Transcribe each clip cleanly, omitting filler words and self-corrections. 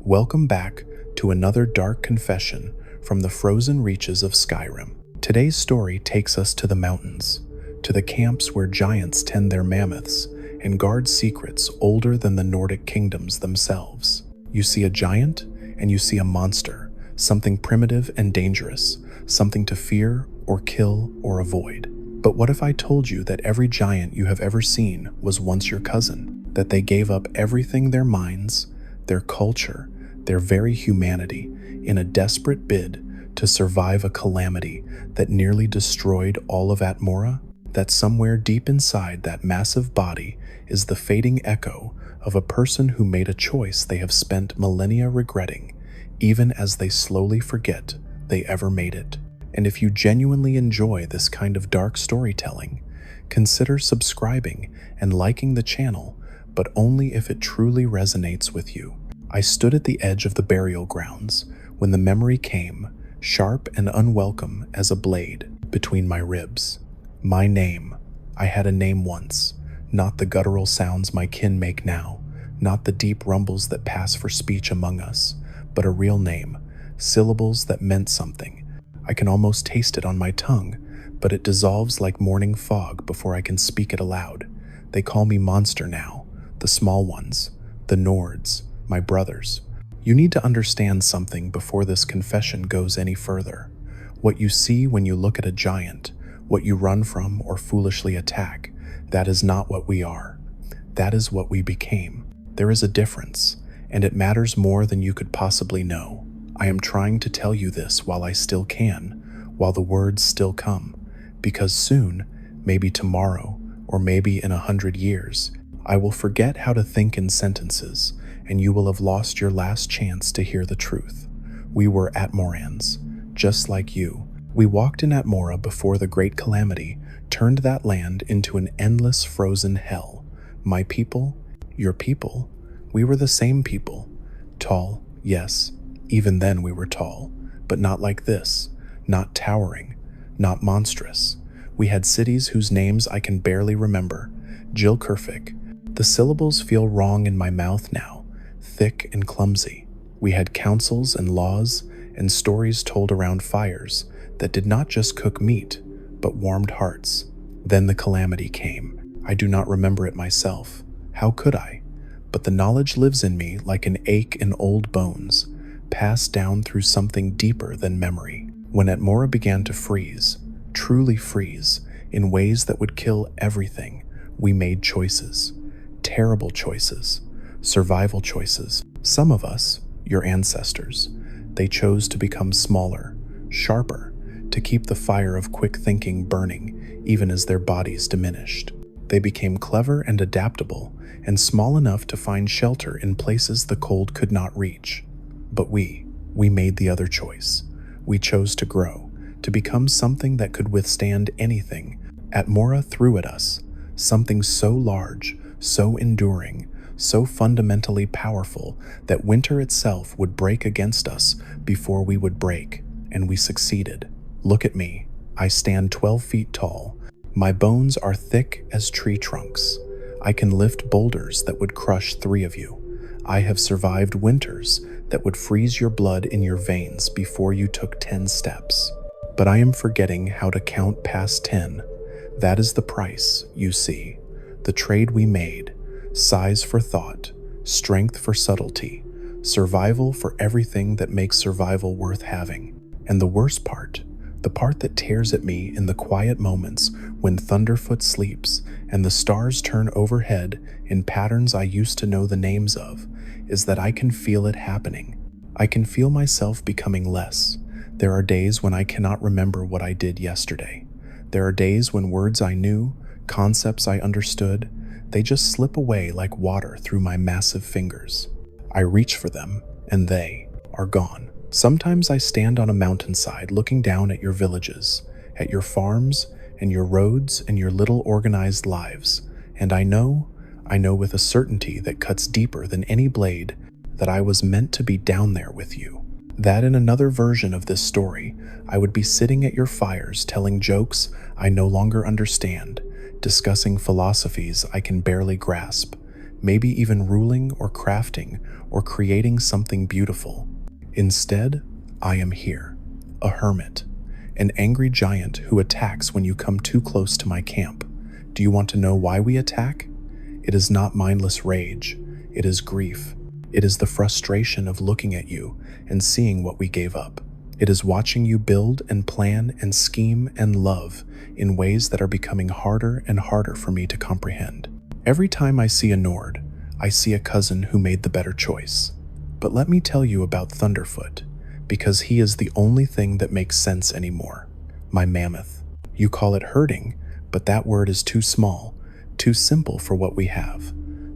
Welcome back to another dark confession from the frozen reaches of Skyrim. Today's story takes us to the mountains, to the camps where giants tend their mammoths and guard secrets older than the Nordic kingdoms themselves. You see a giant and you see a monster, something primitive and dangerous, something to fear or kill or avoid. But what if I told you that every giant you have ever seen was once your cousin, that they gave up everything, their minds, their culture, their very humanity, in a desperate bid to survive a calamity that nearly destroyed all of Atmora? That somewhere deep inside that massive body is the fading echo of a person who made a choice they have spent millennia regretting, even as they slowly forget they ever made it. And if you genuinely enjoy this kind of dark storytelling, consider subscribing and liking the channel, but only if it truly resonates with you. I stood at the edge of the burial grounds when the memory came, sharp and unwelcome as a blade, between my ribs. My name. I had a name once, not the guttural sounds my kin make now, not the deep rumbles that pass for speech among us, but a real name, syllables that meant something. I can almost taste it on my tongue, but it dissolves like morning fog before I can speak it aloud. They call me Monster now, the small ones, the Nords, my brothers. You need to understand something before this confession goes any further. What you see when you look at a giant, what you run from or foolishly attack, that is not what we are. That is what we became. There is a difference, and it matters more than you could possibly know. I am trying to tell you this while I still can, while the words still come, because soon, maybe tomorrow, or maybe in 100 years, I will forget how to think in sentences, and you will have lost your last chance to hear the truth. We were Atmorans, just like you. We walked in Atmora before the Great Calamity turned that land into an endless frozen hell. My people, your people, we were the same people. Tall, yes, even then we were tall, but not like this, not towering, not monstrous. We had cities whose names I can barely remember. Jilkerfik. The syllables feel wrong in my mouth now, thick and clumsy. We had councils and laws and stories told around fires that did not just cook meat, but warmed hearts. Then the calamity came. I do not remember it myself. How could I? But the knowledge lives in me like an ache in old bones, passed down through something deeper than memory. When Atmora began to freeze, truly freeze, in ways that would kill everything, we made choices. Terrible choices. Survival choices. Some of us, your ancestors, they chose to become smaller, sharper, to keep the fire of quick thinking burning even as their bodies diminished. They became clever and adaptable and small enough to find shelter in places the cold could not reach. But we made the other choice. We chose to grow, to become something that could withstand anything. Atmora threw at us, something so large, so enduring, so fundamentally powerful that winter itself would break against us before we would break, and we succeeded. Look at me. I stand 12 feet tall. My bones are thick as tree trunks. I can lift boulders that would crush 3 of you. I have survived winters that would freeze your blood in your veins before you took 10 steps. But I am forgetting how to count past 10. That is the price, you see. The trade we made. Size for thought, strength for subtlety, survival for everything that makes survival worth having. And the worst part, the part that tears at me in the quiet moments when Thunderfoot sleeps and the stars turn overhead in patterns I used to know the names of, is that I can feel it happening. I can feel myself becoming less. There are days when I cannot remember what I did yesterday. There are days when words I knew, concepts I understood, they just slip away like water through my massive fingers. I reach for them, and they are gone. Sometimes I stand on a mountainside looking down at your villages, at your farms, and your roads, and your little organized lives, and I know with a certainty that cuts deeper than any blade that I was meant to be down there with you. That in another version of this story, I would be sitting at your fires telling jokes I no longer understand, discussing philosophies I can barely grasp, maybe even ruling or crafting or creating something beautiful. Instead, I am here, a hermit, an angry giant who attacks when you come too close to my camp. Do you want to know why we attack? It is not mindless rage, it is grief. It is the frustration of looking at you and seeing what we gave up. It is watching you build and plan and scheme and love in ways that are becoming harder and harder for me to comprehend. Every time I see a Nord, I see a cousin who made the better choice. But let me tell you about Thunderfoot, because he is the only thing that makes sense anymore. My mammoth. You call it herding, but that word is too small, too simple for what we have.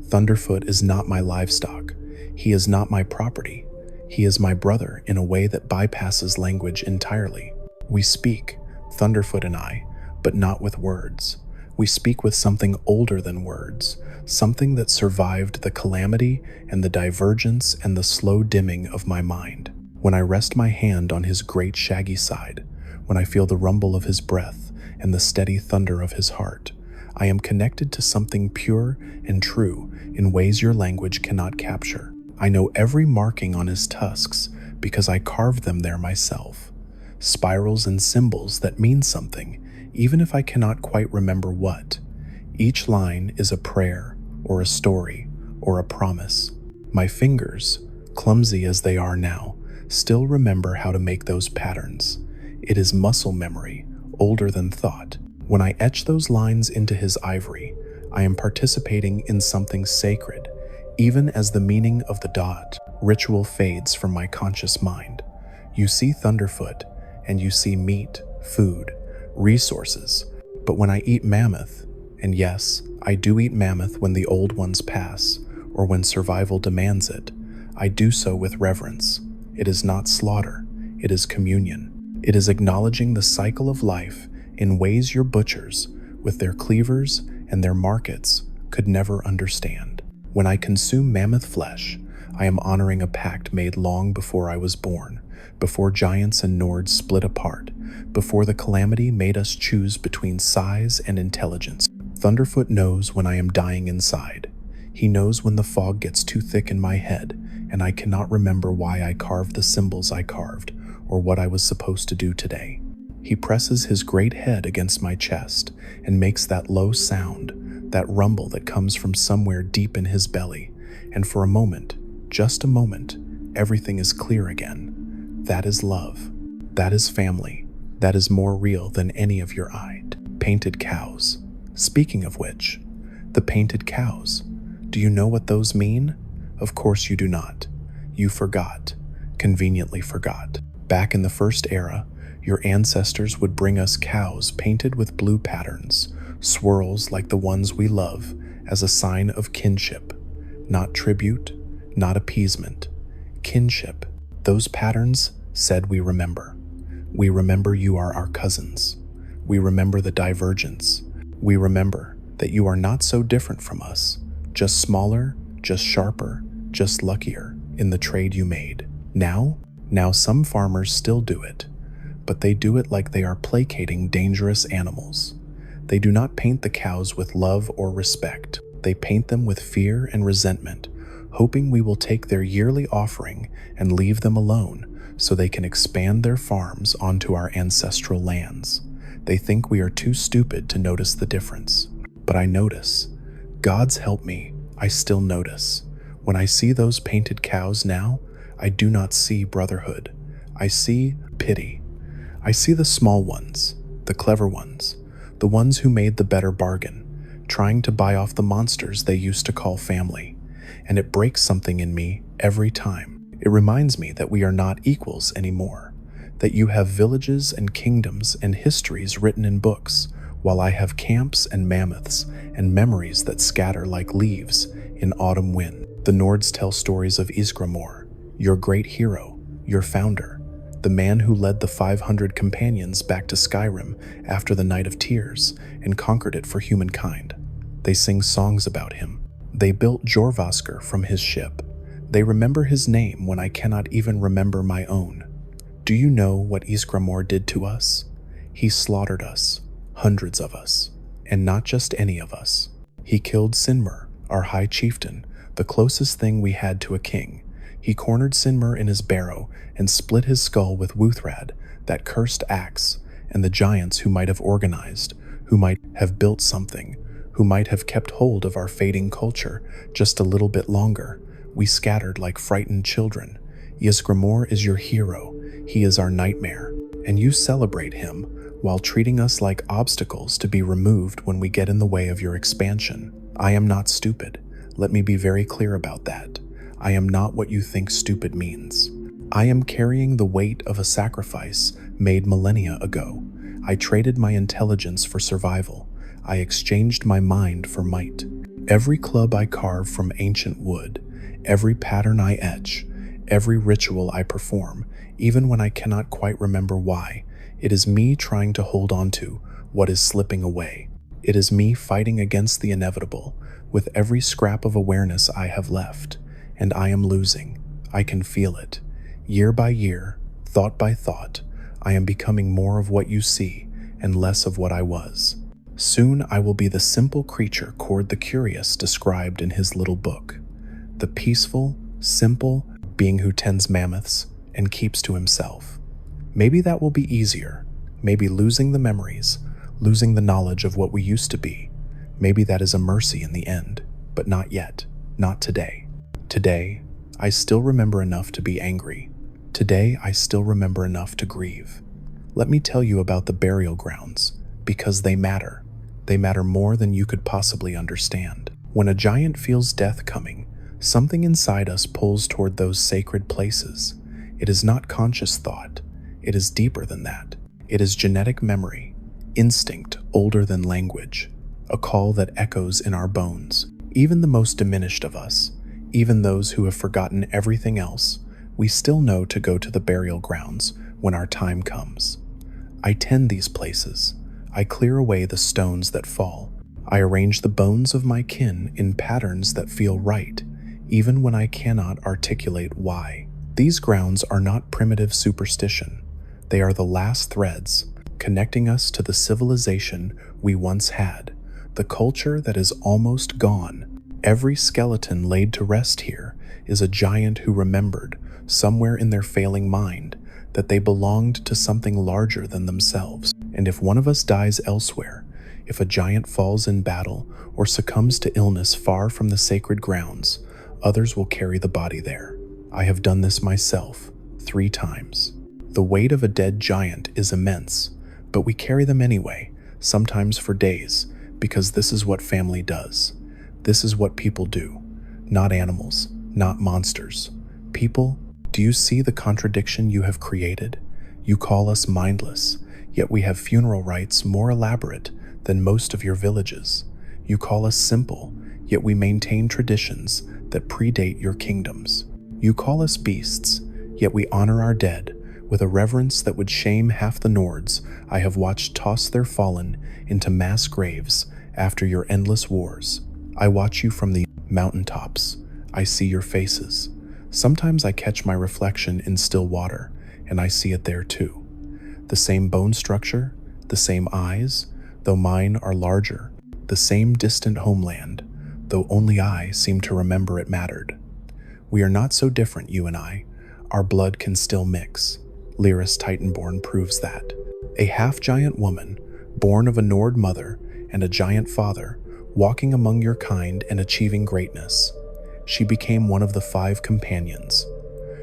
Thunderfoot is not my livestock. He is not my property. He is my brother in a way that bypasses language entirely. We speak, Thunderfoot and I, but not with words. We speak with something older than words, something that survived the calamity and the divergence and the slow dimming of my mind. When I rest my hand on his great shaggy side, when I feel the rumble of his breath and the steady thunder of his heart, I am connected to something pure and true in ways your language cannot capture. I know every marking on his tusks because I carved them there myself. Spirals and symbols that mean something, even if I cannot quite remember what. Each line is a prayer, or a story, or a promise. My fingers, clumsy as they are now, still remember how to make those patterns. It is muscle memory, older than thought. When I etch those lines into his ivory, I am participating in something sacred, even as the meaning of the dot ritual fades from my conscious mind. You see Thunderfoot, and you see meat, food, resources. But when I eat mammoth, and yes, I do eat mammoth when the old ones pass, or when survival demands it, I do so with reverence. It is not slaughter, it is communion. It is acknowledging the cycle of life in ways your butchers, with their cleavers and their markets, could never understand. When I consume mammoth flesh, I am honoring a pact made long before I was born, before giants and Nords split apart, before the calamity made us choose between size and intelligence. Thunderfoot knows when I am dying inside. He knows when the fog gets too thick in my head, and I cannot remember why I carved the symbols I carved, or what I was supposed to do today. He presses his great head against my chest and makes that low sound, that rumble that comes from somewhere deep in his belly, and for a moment, just a moment, everything is clear again. That is love. That is family. That is more real than any of your painted cows. Speaking of which, the painted cows. Do you know what those mean? Of course you do not. You forgot. Conveniently forgot. Back in the first era, your ancestors would bring us cows painted with blue patterns, swirls like the ones we love, as a sign of kinship. Not tribute, not appeasement. Kinship. Those patterns said we remember. We remember you are our cousins. We remember the divergence. We remember that you are not so different from us, just smaller, just sharper, just luckier in the trade you made. Now some farmers still do it, but they do it like they are placating dangerous animals. They do not paint the cows with love or respect. They paint them with fear and resentment, hoping we will take their yearly offering and leave them alone so they can expand their farms onto our ancestral lands. They think we are too stupid to notice the difference. But I notice. God's help me, I still notice. When I see those painted cows now, I do not see brotherhood. I see pity. I see the small ones, the clever ones, the ones who made the better bargain, trying to buy off the monsters they used to call family. And it breaks something in me every time. It reminds me that we are not equals anymore, that you have villages and kingdoms and histories written in books, while I have camps and mammoths and memories that scatter like leaves in autumn wind. The Nords tell stories of Ysgramor, your great hero, your founder, the man who led the 500 companions back to Skyrim after the Night of Tears and conquered it for humankind. They sing songs about him. They built Jorvaskr from his ship. They remember his name when I cannot even remember my own. Do you know what Ysgramor did to us? He slaughtered us, hundreds of us, and not just any of us. He killed Sinmur, our high chieftain, the closest thing we had to a king. He cornered Sinmur in his barrow and split his skull with Wuthrad, that cursed axe, and the giants who might have organized, who might have built something, who might have kept hold of our fading culture just a little bit longer. We scattered like frightened children. Ysgramor is your hero. He is our nightmare, and you celebrate him while treating us like obstacles to be removed when we get in the way of your expansion. I am not stupid. Let me be very clear about that. I am not what you think stupid means. I am carrying the weight of a sacrifice made millennia ago. I traded my intelligence for survival. I exchanged my mind for might. Every club I carve from ancient wood, every pattern I etch, every ritual I perform, even when I cannot quite remember why, it is me trying to hold on to what is slipping away. It is me fighting against the inevitable with every scrap of awareness I have left, and I am losing. I can feel it. Year by year, thought by thought, I am becoming more of what you see and less of what I was. Soon I will be the simple creature Cord the Curious described in his little book. The peaceful, simple being who tends mammoths and keeps to himself. Maybe that will be easier. Maybe losing the memories, losing the knowledge of what we used to be. Maybe that is a mercy in the end, but not yet, not today. Today, I still remember enough to be angry. Today, I still remember enough to grieve. Let me tell you about the burial grounds, because they matter. They matter more than you could possibly understand. When a giant feels death coming, something inside us pulls toward those sacred places. It is not conscious thought. It is deeper than that. It is genetic memory, instinct older than language, a call that echoes in our bones. Even the most diminished of us, even those who have forgotten everything else, we still know to go to the burial grounds when our time comes. I tend these places. I clear away the stones that fall. I arrange the bones of my kin in patterns that feel right, even when I cannot articulate why. These grounds are not primitive superstition. They are the last threads connecting us to the civilization we once had, the culture that is almost gone. Every skeleton laid to rest here is a giant who remembered, somewhere in their failing mind, that they belonged to something larger than themselves. And if one of us dies elsewhere, if a giant falls in battle or succumbs to illness far from the sacred grounds, others will carry the body there. I have done this myself 3 times. The weight of a dead giant is immense, but we carry them anyway, sometimes for days, because this is what family does. This is what people do. Not animals, not monsters. People, do you see the contradiction you have created? You call us mindless, yet we have funeral rites more elaborate than most of your villages. You call us simple, yet we maintain traditions that predate your kingdoms. You call us beasts, yet we honor our dead with a reverence that would shame half the Nords I have watched toss their fallen into mass graves after your endless wars. I watch you from the mountaintops. I see your faces. Sometimes I catch my reflection in still water, and I see it there too. The same bone structure, the same eyes, though mine are larger, the same distant homeland, though only I seem to remember it mattered. We are not so different, you and I. Our blood can still mix. Lyris Titanborn proves that. A half-giant woman, born of a Nord mother and a giant father, walking among your kind and achieving greatness. She became one of the 5 companions.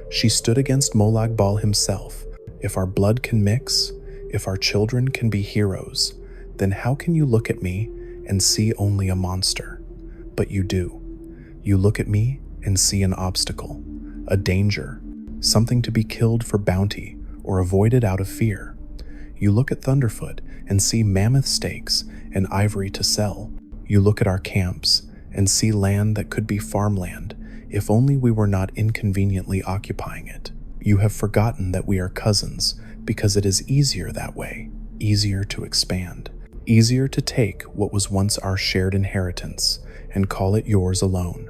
She stood against Molag Bal himself. If our blood can mix, if our children can be heroes, then how can you look at me and see only a monster? But you do. You look at me and see an obstacle, a danger, something to be killed for bounty or avoided out of fear. You look at Thunderfoot and see mammoth steaks and ivory to sell. You look at our camps and see land that could be farmland if only we were not inconveniently occupying it. You have forgotten that we are cousins because it is easier that way, easier to expand, easier to take what was once our shared inheritance and call it yours alone.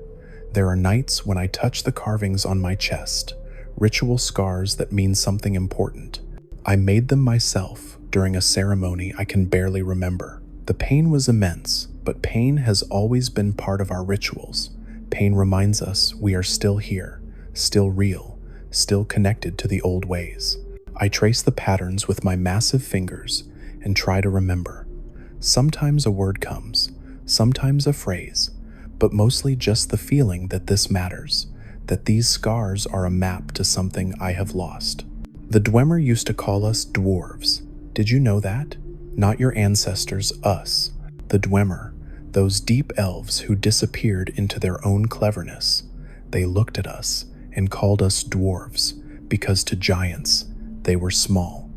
There are nights when I touch the carvings on my chest, ritual scars that mean something important. I made them myself during a ceremony I can barely remember. The pain was immense, but pain has always been part of our rituals. Pain reminds us we are still here, still real, still connected to the old ways. I trace the patterns with my massive fingers and try to remember. Sometimes a word comes, sometimes a phrase, but mostly just the feeling that this matters, that these scars are a map to something I have lost. The Dwemer used to call us dwarves. Did you know that? Not your ancestors, us. The Dwemer, those deep elves who disappeared into their own cleverness. They looked at us and called us dwarves because to giants, they were small.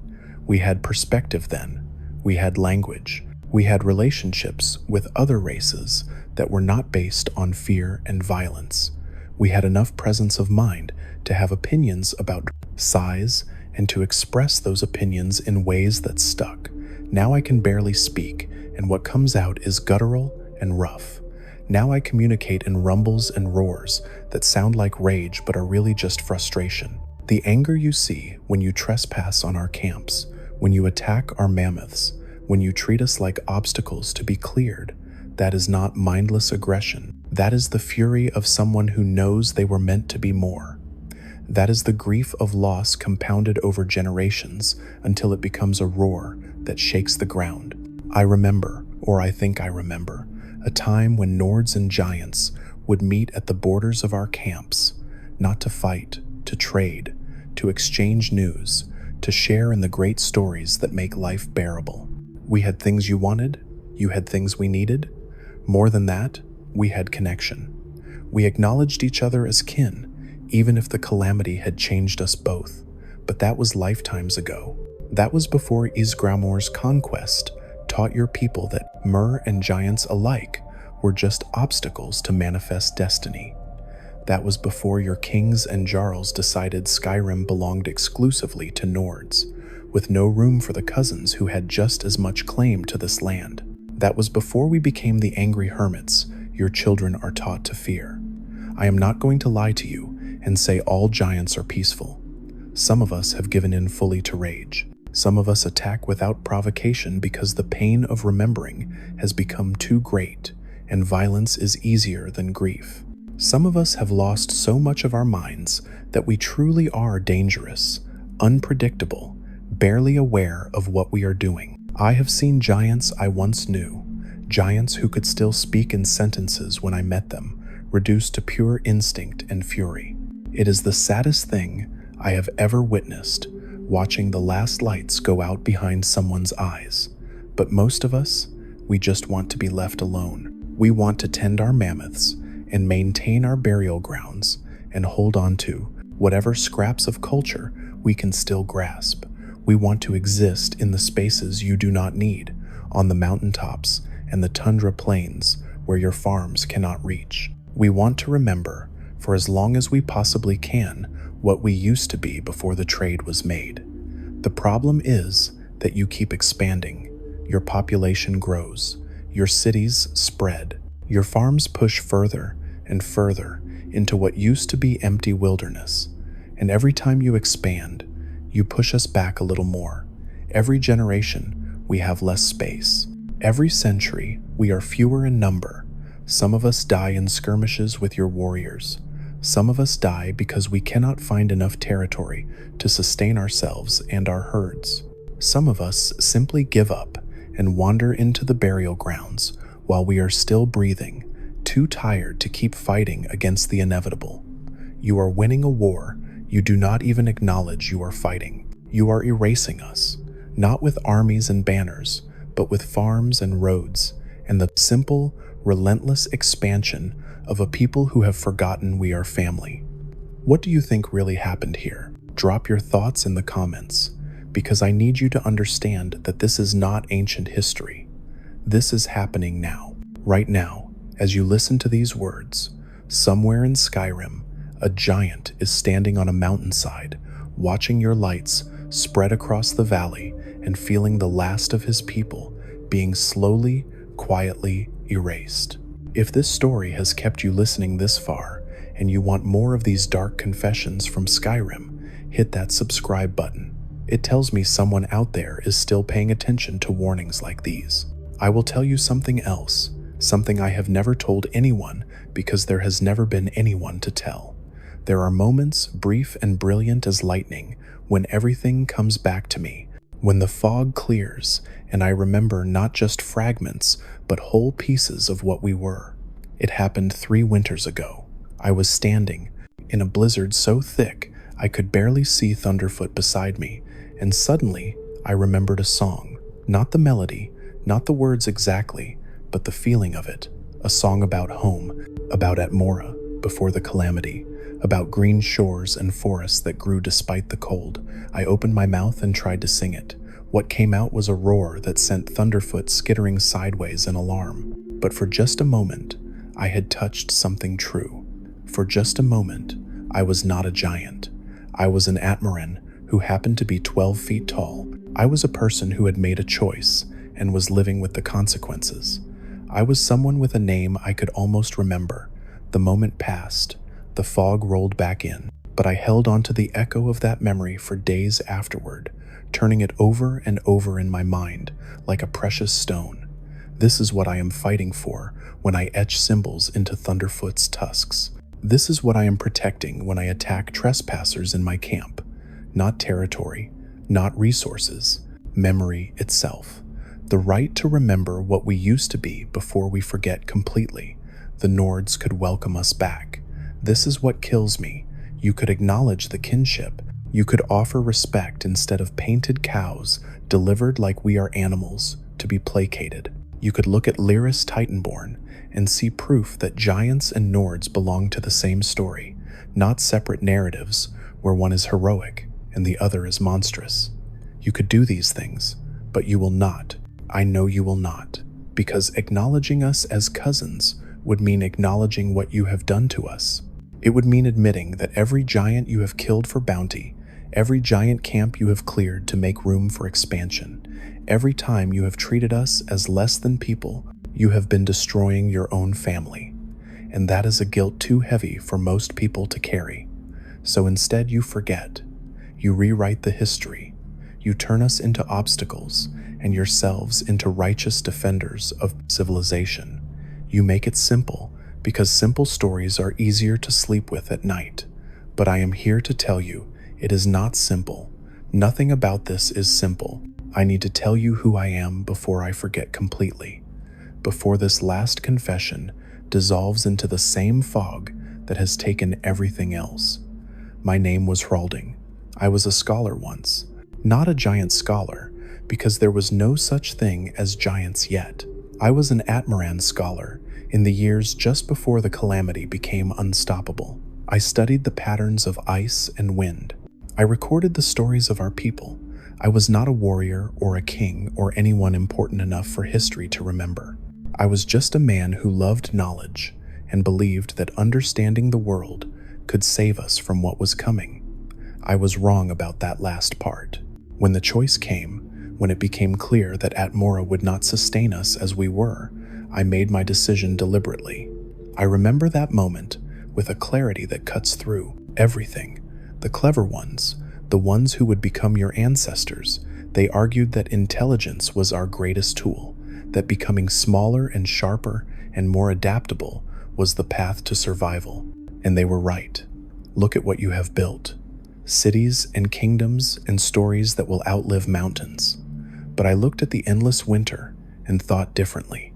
We had perspective then. We had language. We had relationships with other races that were not based on fear and violence. We had enough presence of mind to have opinions about size and to express those opinions in ways that stuck. Now I can barely speak, and what comes out is guttural and rough. Now I communicate in rumbles and roars that sound like rage but are really just frustration. The anger you see when you trespass on our camps, when you attack our mammoths, when you treat us like obstacles to be cleared, that is not mindless aggression. That is the fury of someone who knows they were meant to be more. That is the grief of loss compounded over generations until it becomes a roar that shakes the ground. I remember, or I think I remember, a time when Nords and Giants would meet at the borders of our camps, not to fight, to trade, to exchange news, to share in the great stories that make life bearable. We had things you wanted, you had things we needed. More than that, we had connection. We acknowledged each other as kin, even if the calamity had changed us both. But that was lifetimes ago. That was before Ysgramor's conquest taught your people that Mer and giants alike were just obstacles to manifest destiny. That was before your kings and jarls decided Skyrim belonged exclusively to Nords, with no room for the cousins who had just as much claim to this land. That was before we became the angry hermits your children are taught to fear. I am not going to lie to you and say all giants are peaceful. Some of us have given in fully to rage. Some of us attack without provocation because the pain of remembering has become too great, and violence is easier than grief. Some of us have lost so much of our minds that we truly are dangerous, unpredictable, barely aware of what we are doing. I have seen giants I once knew, giants who could still speak in sentences when I met them, reduced to pure instinct and fury. It is the saddest thing I have ever witnessed, watching the last lights go out behind someone's eyes. But most of us, we just want to be left alone. We want to tend our mammoths and maintain our burial grounds and hold on to whatever scraps of culture we can still grasp. We want to exist in the spaces you do not need, on the mountaintops and the tundra plains where your farms cannot reach. We want to remember, for as long as we possibly can, what we used to be before the trade was made. The problem is that you keep expanding. Your population grows. Your cities spread. Your farms push further and further into what used to be empty wilderness. And every time you expand, you push us back a little more. Every generation, we have less space. Every century, we are fewer in number. Some of us die in skirmishes with your warriors. Some of us die because we cannot find enough territory to sustain ourselves and our herds. Some of us simply give up and wander into the burial grounds while we are still breathing, too tired to keep fighting against the inevitable. You are winning a war you do not even acknowledge you are fighting. You are erasing us, not with armies and banners, but with farms and roads, and the simple, relentless expansion of a people who have forgotten we are family. What do you think really happened here? Drop your thoughts in the comments, because I need you to understand that this is not ancient history. This is happening now. Right now, as you listen to these words, somewhere in Skyrim, a giant is standing on a mountainside, watching your lights spread across the valley and feeling the last of his people being slowly, quietly erased. If this story has kept you listening this far, and you want more of these dark confessions from Skyrim, hit that subscribe button. It tells me someone out there is still paying attention to warnings like these. I will tell you something else, something I have never told anyone because there has never been anyone to tell. There are moments, brief and brilliant as lightning, when everything comes back to me, when the fog clears and I remember not just fragments, but whole pieces of what we were. It happened 3 winters ago. I was standing in a blizzard so thick I could barely see Thunderfoot beside me, and suddenly I remembered a song. Not the melody, not the words exactly, but the feeling of it. A song about home, about Atmora before the calamity, about green shores and forests that grew despite the cold. I opened my mouth and tried to sing it. What came out was a roar that sent Thunderfoot skittering sideways in alarm. But for just a moment, I had touched something true. For just a moment, I was not a giant. I was an Atmoran who happened to be 12 feet tall. I was a person who had made a choice and was living with the consequences. I was someone with a name I could almost remember. The moment passed. The fog rolled back in, but I held onto the echo of that memory for days afterward, turning it over and over in my mind like a precious stone. This is what I am fighting for when I etch symbols into Thunderfoot's tusks. This is what I am protecting when I attack trespassers in my camp. Not territory, not resources, memory itself. The right to remember what we used to be before we forget completely. The Nords could welcome us back. This is what kills me. You could acknowledge the kinship. You could offer respect instead of painted cows, delivered like we are animals, to be placated. You could look at Lyris Titanborn and see proof that Giants and Nords belong to the same story, not separate narratives where one is heroic and the other is monstrous. You could do these things, but you will not. I know you will not, because acknowledging us as cousins would mean acknowledging what you have done to us. It would mean admitting that every giant you have killed for bounty, every giant camp you have cleared to make room for expansion, every time you have treated us as less than people, you have been destroying your own family. And that is a guilt too heavy for most people to carry. So instead you forget. You rewrite the history. You turn us into obstacles and yourselves into righteous defenders of civilization. You make it simple, because simple stories are easier to sleep with at night. But I am here to tell you, it is not simple. Nothing about this is simple. I need to tell you who I am before I forget completely. Before this last confession dissolves into the same fog that has taken everything else. My name was Hralding. I was a scholar once. Not a giant scholar, because there was no such thing as giants yet. I was an Atmoran scholar in the years just before the calamity became unstoppable. I studied the patterns of ice and wind. I recorded the stories of our people. I was not a warrior or a king or anyone important enough for history to remember. I was just a man who loved knowledge and believed that understanding the world could save us from what was coming. I was wrong about that last part. When the choice came, when it became clear that Atmora would not sustain us as we were, I made my decision deliberately. I remember that moment with a clarity that cuts through everything. The clever ones, the ones who would become your ancestors, they argued that intelligence was our greatest tool, that becoming smaller and sharper and more adaptable was the path to survival. And they were right. Look at what you have built. Cities and kingdoms and stories that will outlive mountains. But I looked at the endless winter and thought differently.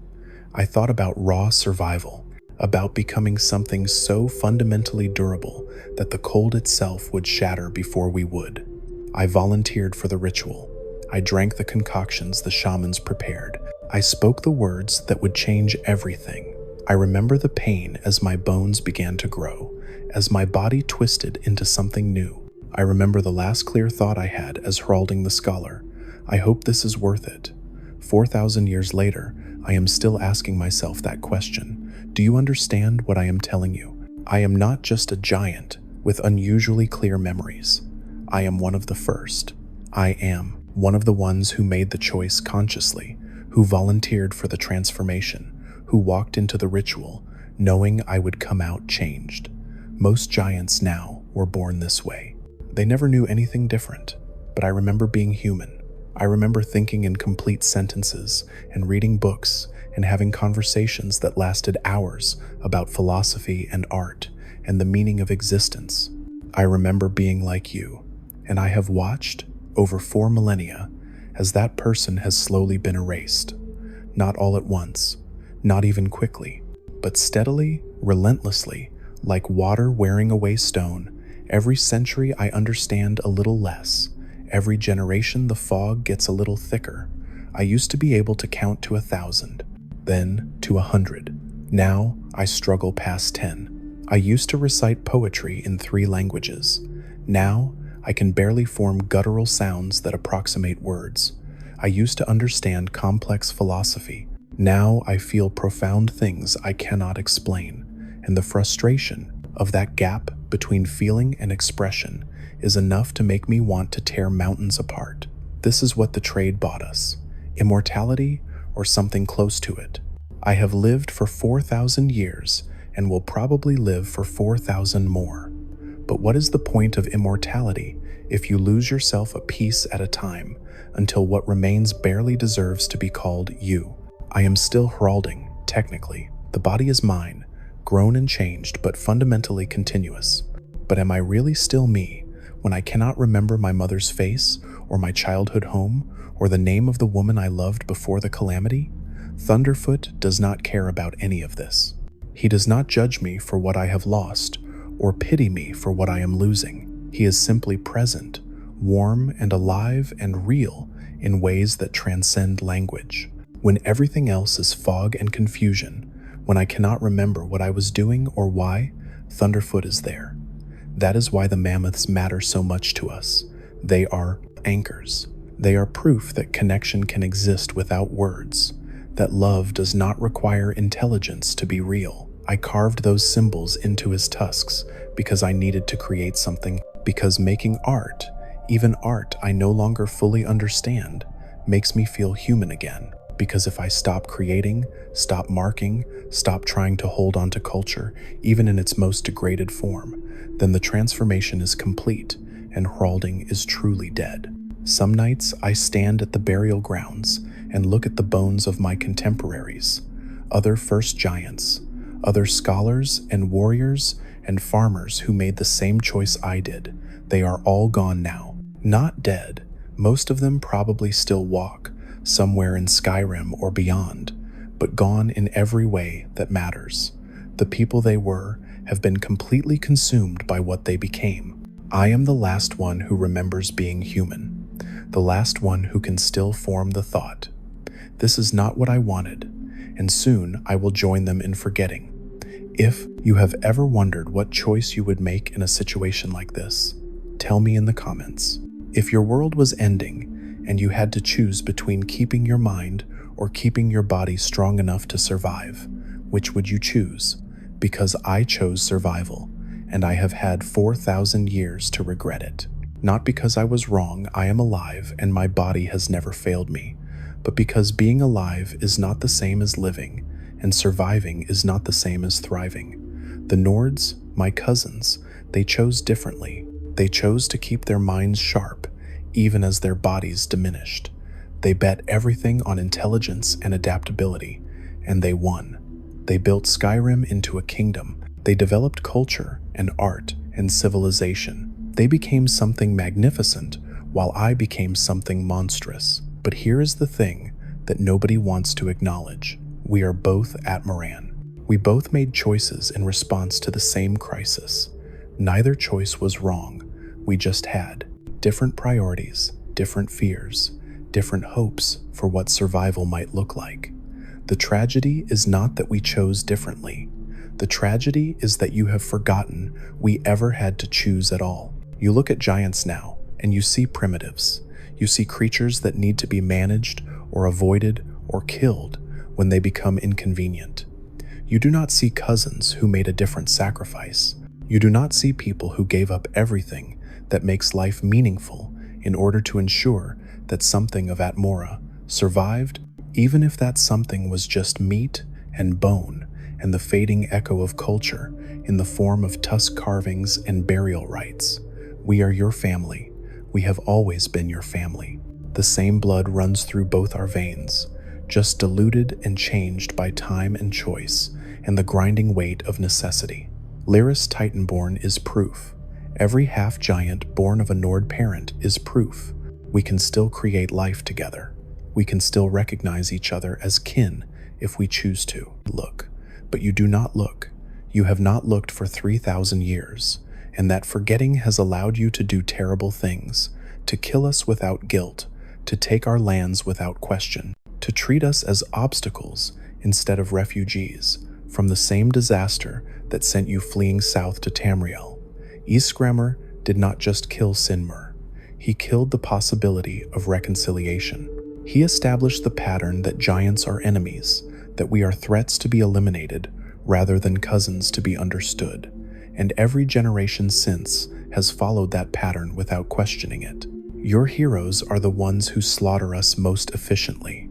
I thought about raw survival, about becoming something so fundamentally durable that the cold itself would shatter before we would. I volunteered for the ritual. I drank the concoctions the shamans prepared. I spoke the words that would change everything. I remember the pain as my bones began to grow, as my body twisted into something new. I remember the last clear thought I had as Hralding the Scholar. I hope this is worth it. 4,000 years later, I am still asking myself that question. Do you understand what I am telling you? I am not just a giant with unusually clear memories. I am one of the first. I am one of the ones who made the choice consciously, who volunteered for the transformation, who walked into the ritual, knowing I would come out changed. Most giants now were born this way. They never knew anything different, but I remember being human, I remember thinking in complete sentences and reading books and having conversations that lasted hours about philosophy and art and the meaning of existence. I remember being like you, and I have watched, over 4 millennia, as that person has slowly been erased. Not all at once, not even quickly, but steadily, relentlessly, like water wearing away stone. Every century I understand a little less. Every generation the fog gets a little thicker. I used to be able to count to 1,000, then to 100. Now I struggle past 10. I used to recite poetry in 3 languages. Now I can barely form guttural sounds that approximate words. I used to understand complex philosophy. Now I feel profound things I cannot explain, and the frustration of that gap between feeling and expression is enough to make me want to tear mountains apart. This is what the trade bought us: immortality or something close to it. I have lived for 4,000 years and will probably live for 4,000 more. But what is the point of immortality if you lose yourself a piece at a time until what remains barely deserves to be called you? I am still Hralding, technically. The body is mine, grown and changed, but fundamentally continuous. But am I really still me when I cannot remember my mother's face, or my childhood home, or the name of the woman I loved before the calamity? Thunderfoot does not care about any of this. He does not judge me for what I have lost, or pity me for what I am losing. He is simply present, warm and alive and real in ways that transcend language. When everything else is fog and confusion, when I cannot remember what I was doing or why, Thunderfoot is there. That is why the mammoths matter so much to us. They are anchors. They are proof that connection can exist without words, that love does not require intelligence to be real. I carved those symbols into his tusks because I needed to create something, because making art, even art I no longer fully understand, makes me feel human again. Because if I stop creating, stop marking, stop trying to hold on to culture, even in its most degraded form, then the transformation is complete and Hralding is truly dead. Some nights I stand at the burial grounds and look at the bones of my contemporaries, other first giants, other scholars and warriors and farmers who made the same choice I did. They are all gone now. Not dead. Most of them probably still walk, somewhere in Skyrim or beyond, but gone in every way that matters. The people they were have been completely consumed by what they became. I am the last one who remembers being human, the last one who can still form the thought. This is not what I wanted, and soon I will join them in forgetting. If you have ever wondered what choice you would make in a situation like this, tell me in the comments. If your world was ending, and you had to choose between keeping your mind or keeping your body strong enough to survive, which would you choose? Because I chose survival, and I have had 4,000 years to regret it. Not because I was wrong, I am alive and my body has never failed me, but because being alive is not the same as living, and surviving is not the same as thriving. The Nords, my cousins, they chose differently. They chose to keep their minds sharp, even as their bodies diminished. They bet everything on intelligence and adaptability, and they won. They built Skyrim into a kingdom. They developed culture and art and civilization. They became something magnificent, while I became something monstrous. But here is the thing that nobody wants to acknowledge. We are both Atmoran. We both made choices in response to the same crisis. Neither choice was wrong. We just had different priorities, different fears, different hopes for what survival might look like. The tragedy is not that we chose differently. The tragedy is that you have forgotten we ever had to choose at all. You look at giants now, and you see primitives. You see creatures that need to be managed or avoided or killed when they become inconvenient. You do not see cousins who made a different sacrifice. You do not see people who gave up everything that makes life meaningful in order to ensure that something of Atmora survived, even if that something was just meat and bone and the fading echo of culture in the form of tusk carvings and burial rites. We are your family. We have always been your family. The same blood runs through both our veins, just diluted and changed by time and choice and the grinding weight of necessity. Lyris Titanborn is proof. Every half-giant born of a Nord parent is proof. We can still create life together. We can still recognize each other as kin if we choose to. Look, but you do not look. You have not looked for 3,000 years, and that forgetting has allowed you to do terrible things, to kill us without guilt, to take our lands without question, to treat us as obstacles instead of refugees from the same disaster that sent you fleeing south to Tamriel. Ysgramor did not just kill Sinmur. He killed the possibility of reconciliation. He established the pattern that giants are enemies, that we are threats to be eliminated rather than cousins to be understood, and every generation since has followed that pattern without questioning it. Your heroes are the ones who slaughter us most efficiently.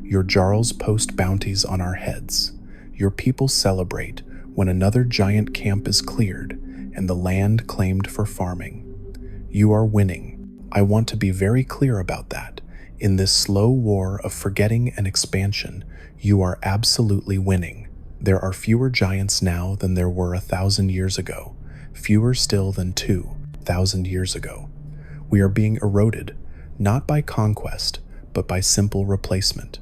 Your jarls post bounties on our heads. Your people celebrate when another giant camp is cleared and the land claimed for farming. You are winning. I want to be very clear about that. In this slow war of forgetting and expansion, you are absolutely winning. There are fewer giants now than there were 1,000 years ago, fewer still than 2,000 years ago. We are being eroded, not by conquest, but by simple replacement.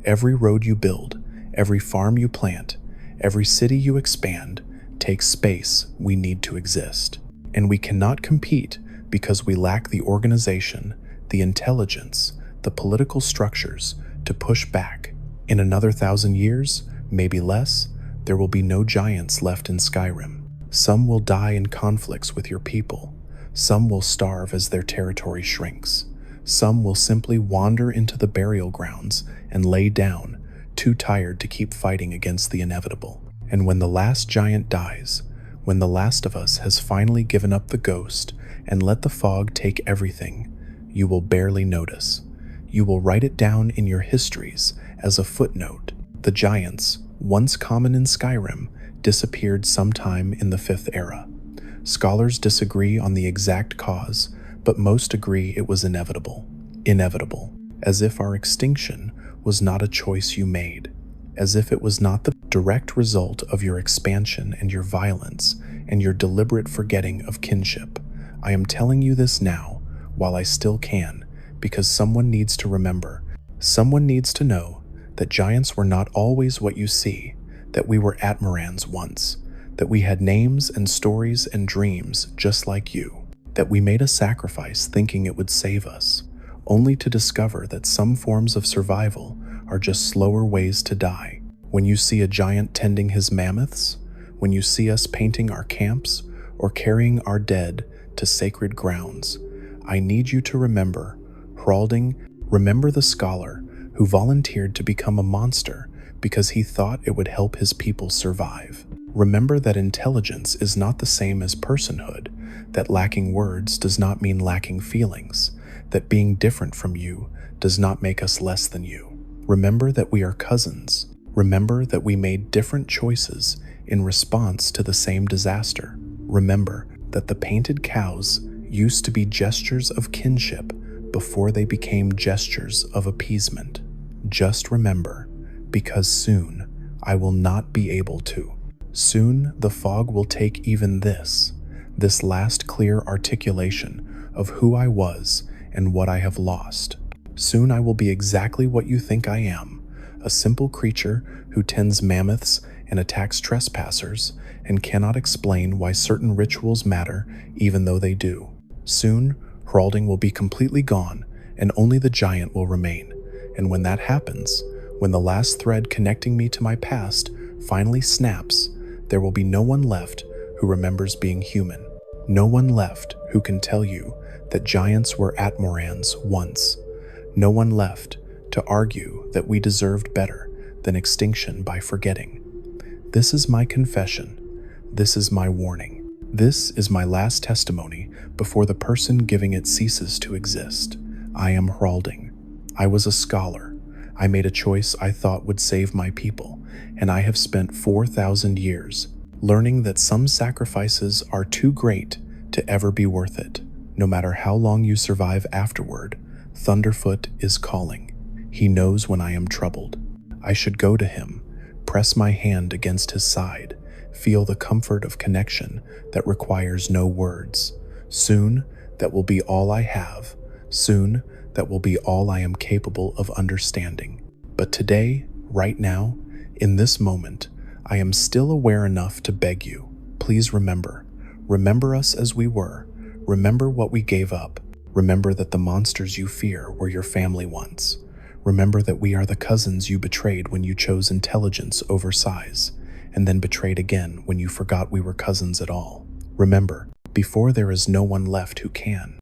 Every road you build, every farm you plant, every city you expand, takes space we need to exist. And we cannot compete because we lack the organization, the intelligence, the political structures to push back. In another 1,000 years, maybe less, there will be no giants left in Skyrim. Some will die in conflicts with your people. Some will starve as their territory shrinks. Some will simply wander into the burial grounds and lay down, too tired to keep fighting against the inevitable. And when the last giant dies, when the last of us has finally given up the ghost and let the fog take everything, you will barely notice. You will write it down in your histories as a footnote. The giants, once common in Skyrim, disappeared sometime in the 5th era. Scholars disagree on the exact cause, but most agree it was inevitable. Inevitable, as if our extinction was not a choice you made, as if it was not the direct result of your expansion and your violence and your deliberate forgetting of kinship. I am telling you this now, while I still can, because someone needs to remember. Someone needs to know that giants were not always what you see, that we were Atmorans once, that we had names and stories and dreams just like you, that we made a sacrifice thinking it would save us, only to discover that some forms of survival are just slower ways to die. When you see a giant tending his mammoths, when you see us painting our camps or carrying our dead to sacred grounds, I need you to remember Hralding. Remember the scholar who volunteered to become a monster because he thought it would help his people survive. Remember that intelligence is not the same as personhood, that lacking words does not mean lacking feelings, that being different from you does not make us less than you. Remember that we are cousins. Remember that we made different choices in response to the same disaster. Remember that the painted cows used to be gestures of kinship before they became gestures of appeasement. Just remember, because soon I will not be able to. Soon the fog will take even this last clear articulation of who I was and what I have lost. Soon I will be exactly what you think I am, a simple creature who tends mammoths and attacks trespassers and cannot explain why certain rituals matter even though they do. Soon, Hralding will be completely gone and only the giant will remain. And when that happens, when the last thread connecting me to my past finally snaps, there will be no one left who remembers being human. No one left who can tell you that giants were Atmorans once. No one left to argue that we deserved better than extinction by forgetting. This is my confession. This is my warning. This is my last testimony before the person giving it ceases to exist. I am Hralding. I was a scholar. I made a choice I thought would save my people, and I have spent 4,000 years learning that some sacrifices are too great to ever be worth it. No matter how long you survive afterward, Thunderfoot is calling. He knows when I am troubled. I should go to him, press my hand against his side, feel the comfort of connection that requires no words. Soon, that will be all I have. Soon, that will be all I am capable of understanding. But today, right now, in this moment, I am still aware enough to beg you, please remember. Remember us as we were. Remember what we gave up. Remember that the monsters you fear were your family once. Remember that we are the cousins you betrayed when you chose intelligence over size, and then betrayed again when you forgot we were cousins at all. Remember, before there is no one left who can.